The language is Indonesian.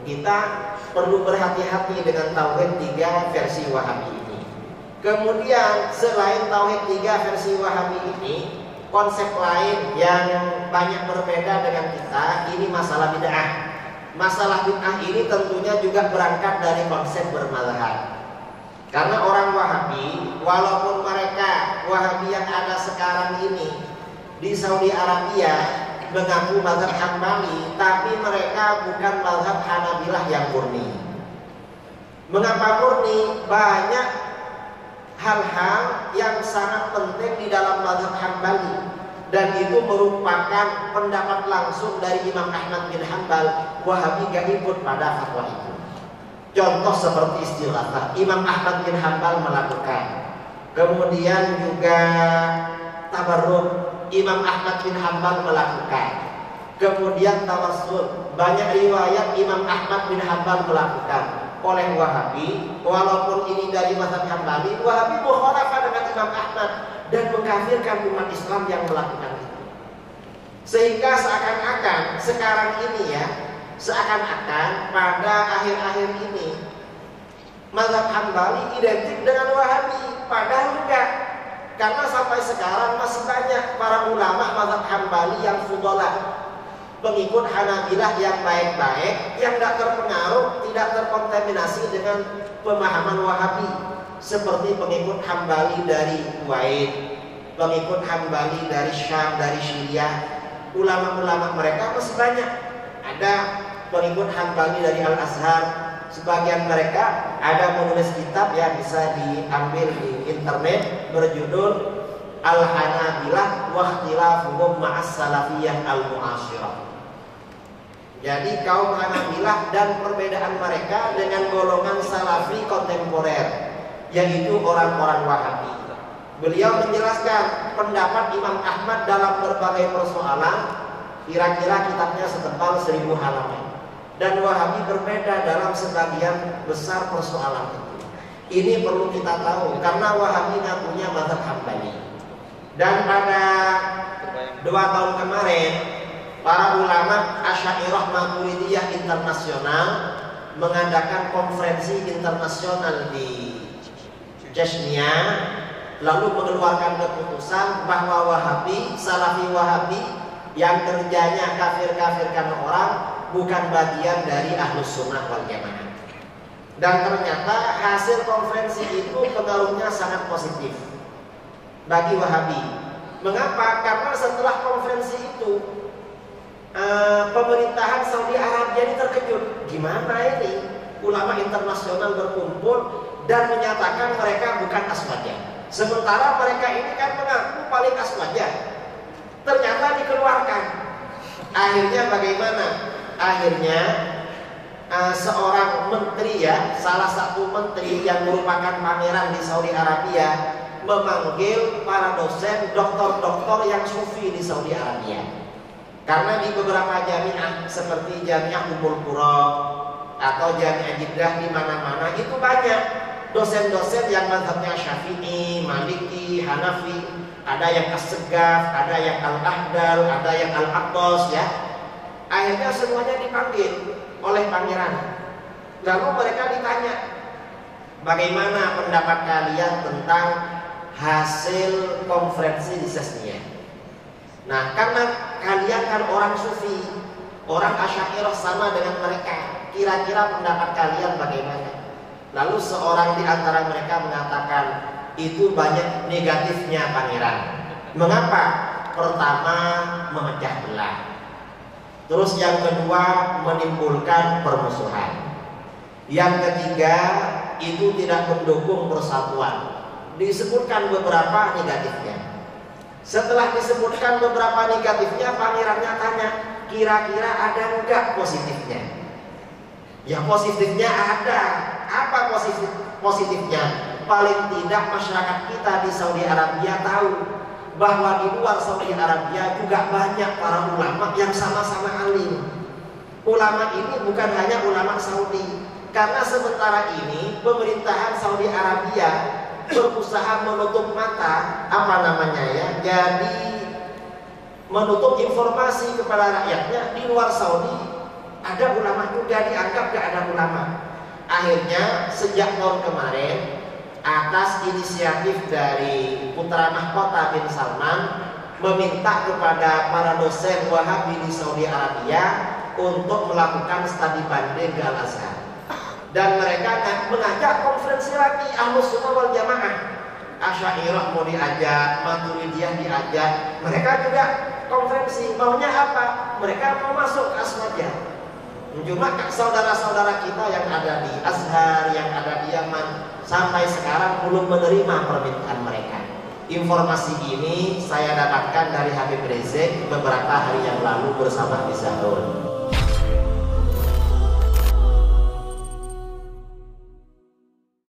Kita perlu berhati-hati dengan tauhid 3 versi Wahabi ini. Kemudian selain tauhid 3 versi Wahabi ini, konsep lain yang banyak berbeda dengan kita, ini masalah bid'ah. Masalah bid'ah ini tentunya juga berangkat dari konsep bermadzhab. Karena orang Wahabi, walaupun mereka Wahabi yang ada sekarang ini di Saudi Arabia mengaku mazhab Hambali, tapi mereka bukan mazhab Hanabilah yang murni. Mengapa murni? Banyak hal-hal yang sangat penting di dalam mazhab Hambali, dan itu merupakan pendapat langsung dari Imam Ahmad bin Hanbal. Wahabi gak ikut pada fatwa itu. Contoh seperti istighatsah, Imam Ahmad bin Hanbal melakukan. Kemudian juga tabarruk, Imam Ahmad bin Hanbal melakukan. Kemudian tawassul, banyak riwayat Imam Ahmad bin Hanbal melakukan. Oleh Wahabi, walaupun ini dari mazhab Hambali, Wahabi mukhalafah dengan Imam Ahmad dan mengkafirkan umat Islam yang melakukan itu. Sehingga seakan-akan sekarang ini ya, seakan-akan pada akhir-akhir ini mazhab Hambali identik dengan Wahabi, padahal enggak. Karena sampai sekarang masih banyak para ulama mazhab Hambali yang fudalah, pengikut Hanabilah yang baik-baik, yang tidak terpengaruh, tidak terkontaminasi dengan pemahaman Wahabi. Seperti pengikut Hambali dari Kuwait, pengikut Hambali dari Syam, dari Syria. Ulama-ulama mereka masih banyak. Ada pengikut Hambali dari Al-Azhar. Sebagian mereka ada menulis kitab yang bisa diambil di internet berjudul Al-Hanabilah wa ikhtilafuhum ma'as salafiyah al-mu'asyirah. Jadi kaum Hanabilah dan perbedaan mereka dengan golongan salafi kontemporer, yaitu orang-orang Wahabi. Beliau menjelaskan pendapat Imam Ahmad dalam berbagai persoalan, kira-kira kitabnya setebal 1000 halaman. Dan Wahabi berbeda dalam sebagian besar persoalan itu. Ini perlu kita tahu karena Wahabi punya mazhab Hambali. Dan pada 2 tahun kemarin, para ulama Asy'ariyah Maturidiyah internasional mengadakan konferensi internasional di Chechnya, lalu mengeluarkan keputusan bahwa Wahabi, Salafi Wahabi yang kerjanya kafir-kafirkan orang bukan bagian dari Ahlus Sunnah wal Jamaah. Dan ternyata hasil konferensi itu pengaruhnya sangat positif bagi Wahabi. Mengapa? Karena setelah konferensi itu pemerintahan Saudi Arabia ini terkejut. Gimana ini? Ulama internasional berkumpul dan menyatakan mereka bukan aswadiyah. Sementara mereka ini kan mengaku paling aswadiyah. Ternyata dikeluarkan. Akhirnya bagaimana? Akhirnya seorang menteri ya, salah satu menteri yang merupakan pangeran di Saudi Arabia memanggil para dosen, doktor-doktor yang sufi di Saudi Arabia. Karena di beberapa jamiah seperti Jamiah Ummul Qura atau Jamiah Jeddah di mana-mana itu banyak dosen-dosen yang mazhabnya Syafi'i, Maliki, Hanafi, ada yang As-Segaf, ada yang Al-Ahdal, ada yang Al-Aqdas ya. Akhirnya semuanya dipanggil oleh pangeran. Lalu mereka ditanya, bagaimana pendapat kalian tentang hasil konferensi di Chechnya? Nah, karena kalian kan orang sufi, orang Asy'ariyah sama dengan mereka, kira-kira pendapat kalian bagaimana? Lalu seorang di antara mereka mengatakan, itu banyak negatifnya pangeran. Mengapa? Pertama, memecah belah. Terus yang kedua, menimbulkan permusuhan. Yang ketiga, itu tidak mendukung persatuan. Disebutkan beberapa negatifnya. Setelah disebutkan beberapa negatifnya, pangerannya tanya, kira-kira ada enggak positifnya? Ya positifnya ada. Apa positifnya? Paling tidak masyarakat kita di Saudi Arabia tahu bahwa di luar Saudi Arabia juga banyak para ulama yang sama-sama alim. ulama ini bukan hanya ulama Saudi, karena sementara ini pemerintahan Saudi Arabia berusaha menutup mata, jadi menutup informasi kepada rakyatnya. Di luar Saudi ada ulama juga, dianggap gak ada ulama. Akhirnya sejak tahun kemarin, atas inisiatif dari putra mahkota bin Salman, meminta kepada para dosen Wahabi di Saudi Arabia untuk melakukan studi banding ke Al-Azhar. Dan mereka mengajak konferensi lagi Ahlus Sunnah wal Jamaah. Asy'ariyah mau diajak, Maturidiyah diajak, mereka juga konferensi. Maunya apa? Mereka mau masuk ke Aswadiyah. Cuma saudara-saudara kita yang ada di Azhar, yang ada di Yaman, sampai sekarang belum menerima permintaan mereka. Informasi ini saya dapatkan dari Habib Rizik beberapa hari yang lalu bersama Bizahur.